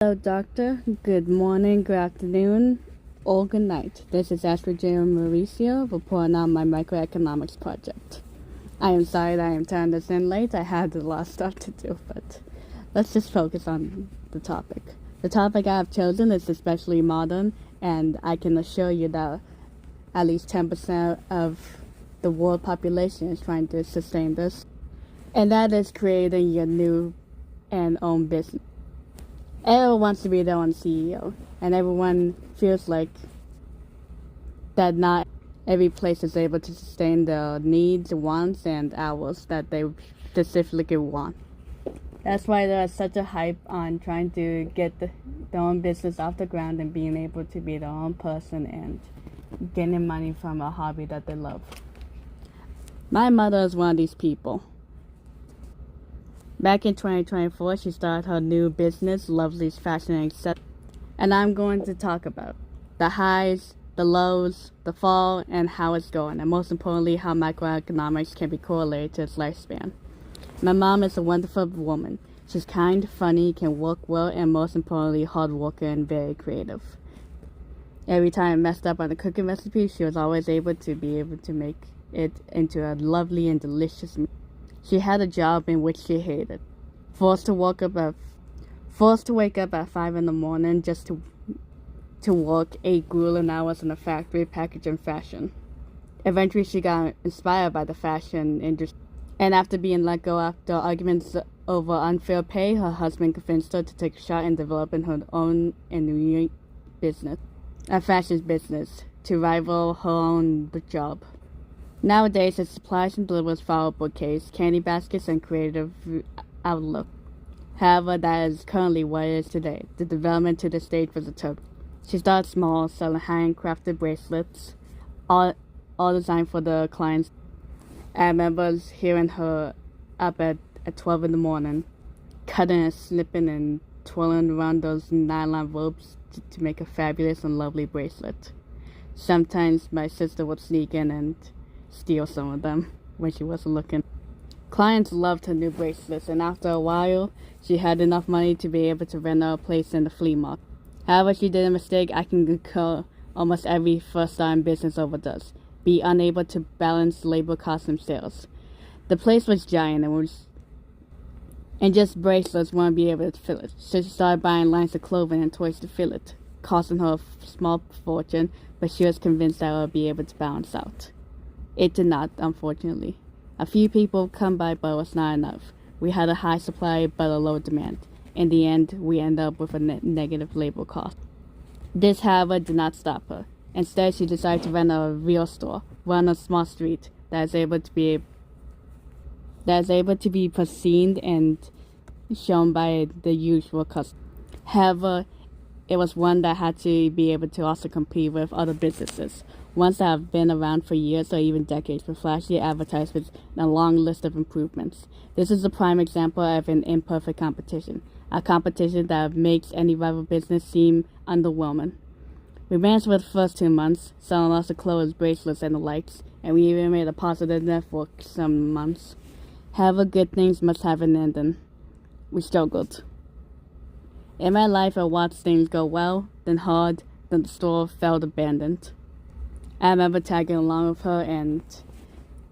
Hello, doctor. Good morning, good afternoon, or good night. This is Astro J. Mauricio reporting on my microeconomics project. I am sorry that I am turning this in late. I had a lot of stuff to do, but let's just focus on the topic. The topic I have chosen is especially modern, and I can assure you that at least 10% of the world population is trying to sustain this, and that is creating your new and own business. Everyone wants to be their own CEO, and everyone feels like that not every place is able to sustain their needs, wants, and hours that they specifically want. That's why there's such a hype on trying to get their own business off the ground and being able to be their own person and getting money from a hobby that they love. My mother is one of these people. Back in 2024, she started her new business, Lovely's Fashion and Accessories, and I'm going to talk about the highs, the lows, the fall, and how it's going, and most importantly, how microeconomics can be correlated to its lifespan. My mom is a wonderful woman. She's kind, funny, can work well, and most importantly, hard worker and very creative. Every time I messed up on a cooking recipe, she was always able to make it into a lovely and delicious meal. She had a job in which she hated, forced to wake up at 5 in the morning just to work 8 grueling hours in a factory packaging fashion. Eventually, she got inspired by the fashion industry, and after being let go after arguments over unfair pay, her husband convinced her to take a shot in developing her own and unique business, a fashion business, to rival her own job. Nowadays, it supplies and delivers flower bouquets, candy baskets, and creative outlook. However, that is currently what it is today. The development to this stage was a turbo. She started small, selling handcrafted bracelets, all designed for the clients. I remember hearing her up at 12 in the morning, cutting and snipping and twirling around those nylon ropes to make a fabulous and lovely bracelet. Sometimes my sister would sneak in and steal some of them when she wasn't looking. Clients loved her new bracelets, and after a while, she had enough money to be able to rent a place in the flea market. However, she did a mistake I can recall almost every first-time business owner does: be unable to balance labor costs and sales. The place was giant and just bracelets wouldn't be able to fill it, so she started buying lines of clothing and toys to fill it, costing her a small fortune, but she was convinced that it would be able to balance out. It did not, unfortunately. A few people come by, but it was not enough. We had a high supply, but a low demand. In the end, we ended up with a negative labor cost. This, however, did not stop her. Instead, she decided to rent a real store, run a small street that is able to be perceived and shown by the usual customers. However, it was one that had to be able to also compete with other businesses, ones that have been around for years or even decades, with flashy advertisements and a long list of improvements. This is a prime example of an imperfect competition, a competition that makes any rival business seem underwhelming. We managed for the first 2 months, selling lots of clothes, bracelets, and the likes, and we even made a positive net for some months. However, good things must have an ending. We struggled. In my life, I watched things go well, then hard, then the store felt abandoned. I remember tagging along with her and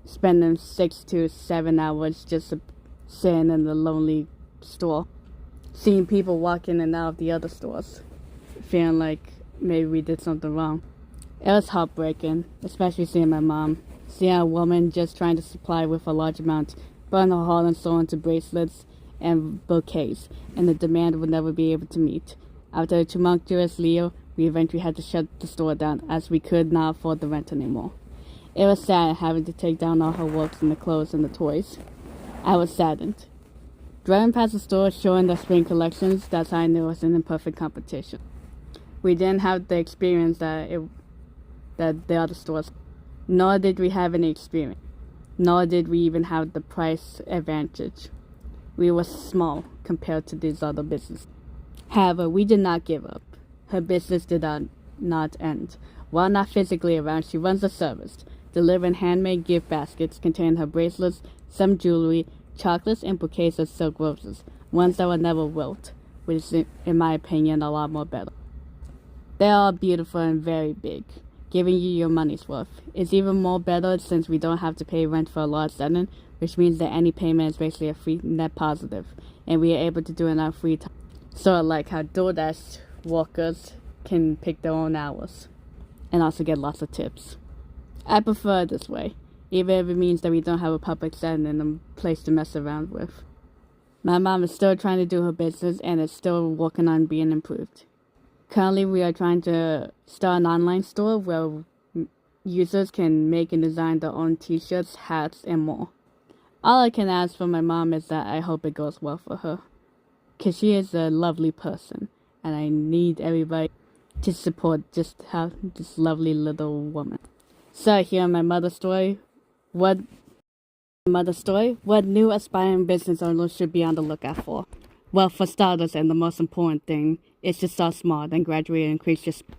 spending 6 to 7 hours just sitting in the lonely store, seeing people walk in and out of the other stores, feeling like maybe we did something wrong. It was heartbreaking, especially seeing my mom, seeing a woman just trying to supply with a large amount, burn her heart and soul into bracelets and bouquets, and the demand would never be able to meet. After a tumultuous Leo, we eventually had to shut the store down as we could not afford the rent anymore. It was sad having to take down all her works and the clothes and the toys. I was saddened. Driving past the store showing the spring collections, that's how I knew it was an imperfect competition. We didn't have the experience that the other stores, nor did we have any experience, nor did we even have the price advantage. We were small compared to these other businesses. However, we did not give up. Her business did not end. While not physically around, she runs a service, delivering handmade gift baskets containing her bracelets, some jewelry, chocolates, and bouquets of silk roses, ones that would never wilt. which is, in my opinion, a lot more better. They are beautiful and very big, giving you your money's worth. It's even more better since we don't have to pay rent for a large tenant, which means that any payment is basically a free net positive, and we are able to do it in our free time. Sort of like how DoorDash workers can pick their own hours, and also get lots of tips. I prefer it this way, even if it means that we don't have a public setting and a place to mess around with. My mom is still trying to do her business and is still working on being improved. Currently, we are trying to start an online store where users can make and design their own t-shirts, hats, and more. All I can ask for my mom is that I hope it goes well for her, because she is a lovely person, and I need everybody to support just how this lovely little woman. So here in my mother's story, what new aspiring business owners should be on the lookout for? Well, for starters, and the most important thing, is to start small, then gradually increase your speed.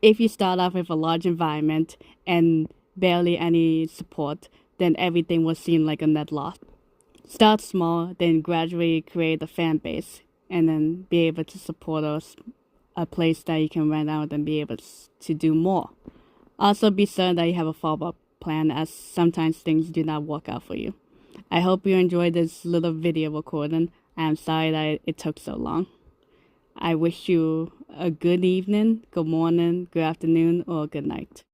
If you start off with a large environment and barely any support, then everything will seem like a net loss. Start small, then gradually create a fan base, and then be able to support a place that you can rent out and be able to do more. Also, be certain that you have a follow-up plan, as sometimes things do not work out for you. I hope you enjoyed this little video recording. I am sorry that it took so long. I wish you a good evening, good morning, good afternoon, or good night.